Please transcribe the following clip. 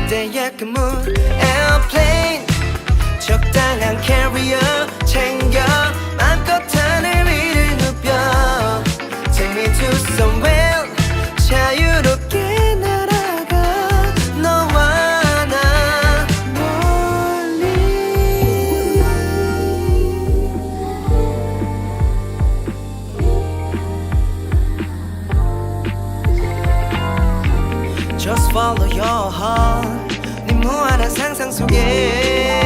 그때의 그 mood airplane 적당한 carrier 챙겨 맘껏 하늘 위를 누벼 Take me to somewhere 자유롭게 날아가 너와 나 멀리 Just follow your heart 네 무한한 상상 속에